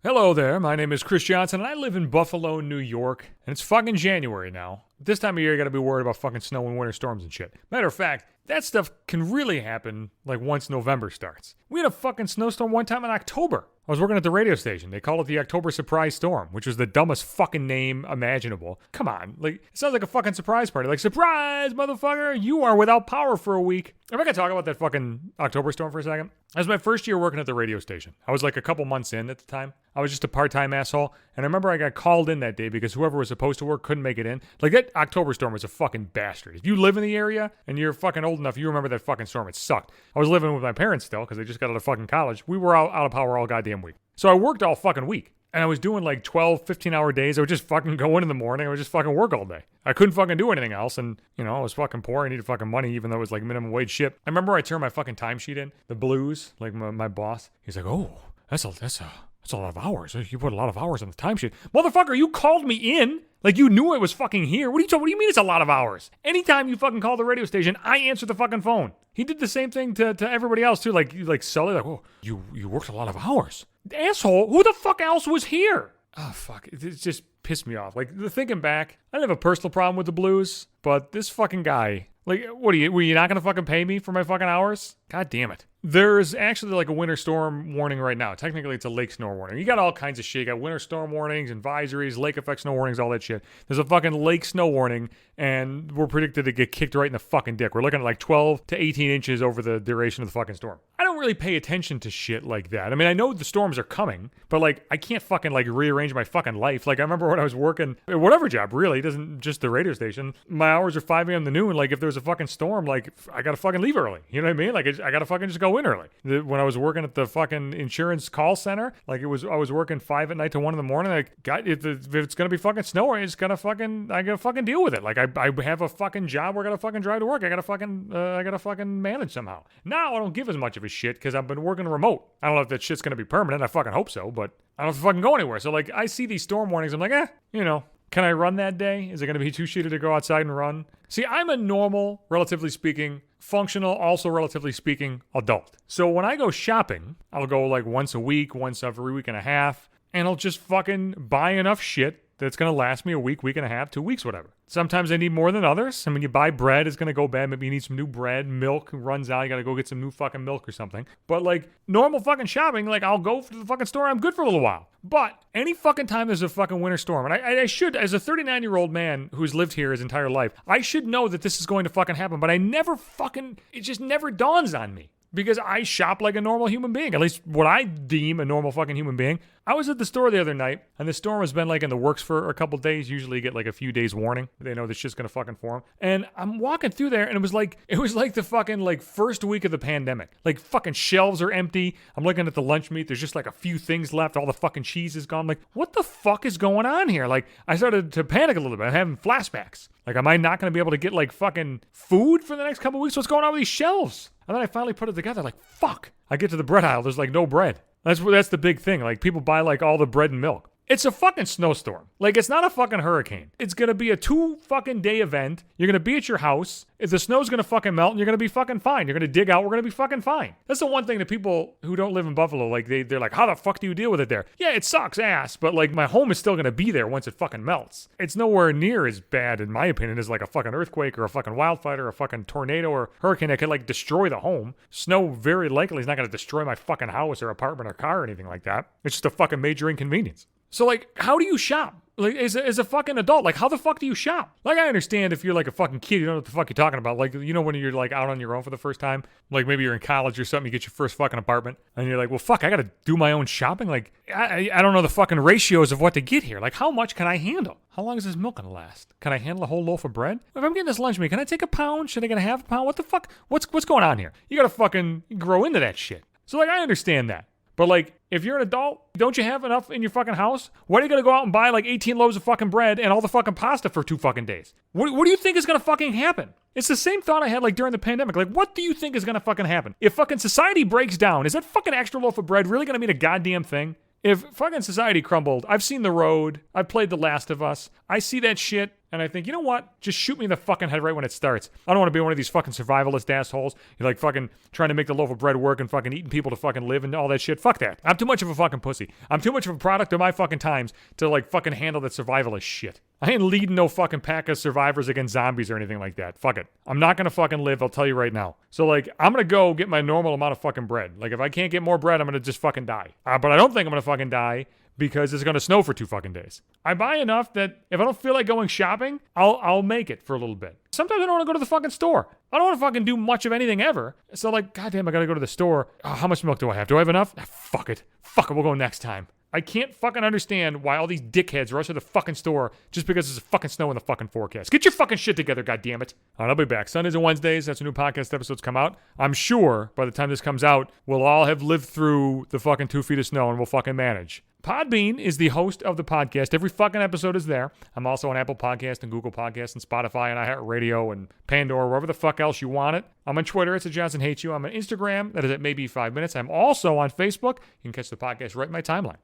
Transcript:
Hello there, my name is Chris Johnson, and I live in Buffalo, New York, and it's fucking January now. This time of year, you gotta be worried about fucking snow and winter storms and shit. Matter of fact, that stuff can really happen, like, once November starts. We had a fucking snowstorm one time in October. I was working at the radio station. They called it the October Surprise Storm, which was the dumbest fucking name imaginable. Come on, like, it sounds like a fucking surprise party. Like, surprise, motherfucker, you are without power for a week. If I could talk about that fucking October storm for a second. That was my first year working at the radio station. I was like a couple months in at the time. I was just a part-time asshole. And I remember I got called in that day because whoever was supposed to work couldn't make it in. Like, that October storm was a fucking bastard. If you live in the area and you're fucking old enough, you remember that fucking storm. It sucked. I was living with my parents still because they just got out of fucking college. We were out of power all goddamn week. So I worked all fucking week. And I was doing like 12, 15-hour days. I would just fucking go in the morning. I would just fucking work all day. I couldn't fucking do anything else. And, you know, I was fucking poor. I needed fucking money, even though it was like minimum wage shit. I remember I turned my fucking timesheet in. The Blues, like my boss. He's like, oh, that's a lot of hours. You put a lot of hours on the timesheet. Motherfucker, you called me in. Like, you knew I was fucking here. What do you mean it's a lot of hours? Anytime you fucking call the radio station, I answer the fucking phone. He did the same thing to everybody else, too. Like Sully, like, oh, you worked a lot of hours. Asshole, who the fuck else was here? Oh, fuck. It just pissed me off. Like, thinking back, I didn't have a personal problem with the Blues, but this fucking guy, like, were you not gonna fucking pay me for my fucking hours? God damn it. There's actually like a winter storm warning right now. Technically, it's a lake snow warning. You got all kinds of shit. You got winter storm warnings, advisories, lake effect snow warnings, all that shit. There's a fucking lake snow warning, and we're predicted to get kicked right in the fucking dick. We're looking at like 12 to 18 inches over the duration of the fucking storm. I don't really pay attention to shit like that. I mean, I know the storms are coming, but like, I can't fucking like rearrange my fucking life. Like, I remember when I was working, whatever job, really, it doesn't just the radio station. My hours are 5 a.m. to noon. Like, if there's a fucking storm, like, I gotta fucking leave early. You know what I mean? Like, I gotta fucking just go in early. When I was working at the fucking insurance call center, like, I was working 5 at night to 1 in the morning. Like, God, if it's gonna be fucking snow, I gotta fucking deal with it. Like, I have a fucking job where I gotta fucking drive to work. I gotta fucking manage somehow. Now I don't give as much of a shit because I've been working remote. I don't know if that shit's gonna be permanent. I fucking hope so, but I don't have to fucking go anywhere. So like, I see these storm warnings. I'm like, you know. Can I run that day? Is it going to be too shitty to go outside and run? See, I'm a normal, relatively speaking, functional, also relatively speaking, adult. So when I go shopping, I'll go like once a week, once every week and a half, and I'll just fucking buy enough shit that's going to last me a week, week and a half, 2 weeks, whatever. Sometimes I need more than others. I mean, you buy bread, it's going to go bad. Maybe you need some new bread. Milk runs out. You got to go get some new fucking milk or something. But like normal fucking shopping, like I'll go to the fucking store. I'm good for a little while. But any fucking time there's a fucking winter storm, and I should, as a 39-year-old man who's lived here his entire life, I should know that this is going to fucking happen. But it just never dawns on me. Because I shop like a normal human being, at least what I deem a normal fucking human being. I was at the store the other night, and the storm has been like in the works for a couple days. Usually you get like a few days warning. They know this shit's gonna fucking form. And I'm walking through there, and it was like the fucking like first week of the pandemic. Like fucking shelves are empty. I'm looking at the lunch meat. There's just like a few things left. All the fucking cheese is gone. I'm like, what the fuck is going on here? Like, I started to panic a little bit. I'm having flashbacks. Like, am I not gonna be able to get like fucking food for the next couple weeks? What's going on with these shelves? And then I finally put it together, like, fuck. I get to the bread aisle, there's like no bread. That's the big thing. Like, people buy like all the bread and milk. It's a fucking snowstorm. Like, it's not a fucking hurricane. It's gonna be a 2 fucking day event. You're gonna be at your house. If the snow's gonna fucking melt, and you're gonna be fucking fine. You're gonna dig out. We're gonna be fucking fine. That's the one thing that people who don't live in Buffalo, like, they're like, how the fuck do you deal with it there? Yeah, it sucks ass, but like, my home is still gonna be there once it fucking melts. It's nowhere near as bad, in my opinion, as like a fucking earthquake or a fucking wildfire or a fucking tornado or hurricane that could like destroy the home. Snow very likely is not gonna destroy my fucking house or apartment or car or anything like that. It's just a fucking major inconvenience. So, like, how do you shop? Like, as a fucking adult, like, how the fuck do you shop? Like, I understand if you're, like, a fucking kid, you don't know what the fuck you're talking about. Like, you know when you're, like, out on your own for the first time? Like, maybe you're in college or something, you get your first fucking apartment, and you're like, well, fuck, I gotta do my own shopping? Like, I don't know the fucking ratios of what to get here. Like, how much can I handle? How long is this milk gonna last? Can I handle a whole loaf of bread? If I'm getting this lunch meat, can I take a pound? Should I get a half a pound? What the fuck? What's going on here? You gotta fucking grow into that shit. So, like, I understand that. But like, if you're an adult, don't you have enough in your fucking house? Why are you gonna go out and buy like 18 loaves of fucking bread and all the fucking pasta for 2 fucking days? What do you think is gonna fucking happen? It's the same thought I had like during the pandemic. Like, what do you think is gonna fucking happen? If fucking society breaks down, is that fucking extra loaf of bread really gonna mean a goddamn thing? If fucking society crumbled, I've seen The Road, I've played The Last of Us, I see that shit And I think, you know what? Just shoot me in the fucking head right when it starts. I don't want to be one of these fucking survivalist assholes. You're like fucking trying to make the loaf of bread work and fucking eating people to fucking live and all that shit. Fuck that. I'm too much of a fucking pussy. I'm too much of a product of my fucking times to like fucking handle that survivalist shit. I ain't leading no fucking pack of survivors against zombies or anything like that. Fuck it. I'm not gonna fucking live, I'll tell you right now. So like, I'm gonna go get my normal amount of fucking bread. Like if I can't get more bread, I'm gonna just fucking die. But I don't think I'm gonna fucking die because it's gonna snow for 2 fucking days. I buy enough that if I don't feel like going shopping, I'll make it for a little bit. Sometimes I don't want to go to the fucking store. I don't want to fucking do much of anything ever. So like, goddamn, I gotta go to the store. How much milk do I have? Do I have enough? Fuck it. Fuck it, we'll go next time. I can't fucking understand why all these dickheads rush to the fucking store just because there's a fucking snow in the fucking forecast. Get your fucking shit together, goddammit. All right, I'll be back. Sundays and Wednesdays, that's when new podcast episodes come out. I'm sure by the time this comes out, we'll all have lived through the fucking 2 feet of snow and we'll fucking manage. Podbean is the host of the podcast. Every fucking episode is there. I'm also on Apple Podcasts and Google Podcasts and Spotify and iHeartRadio and Pandora, wherever the fuck else you want it. I'm on Twitter. It's @JohnsonHatesYou. I'm on Instagram. That is at maybe 5 minutes. I'm also on Facebook. You can catch the podcast right in my timeline.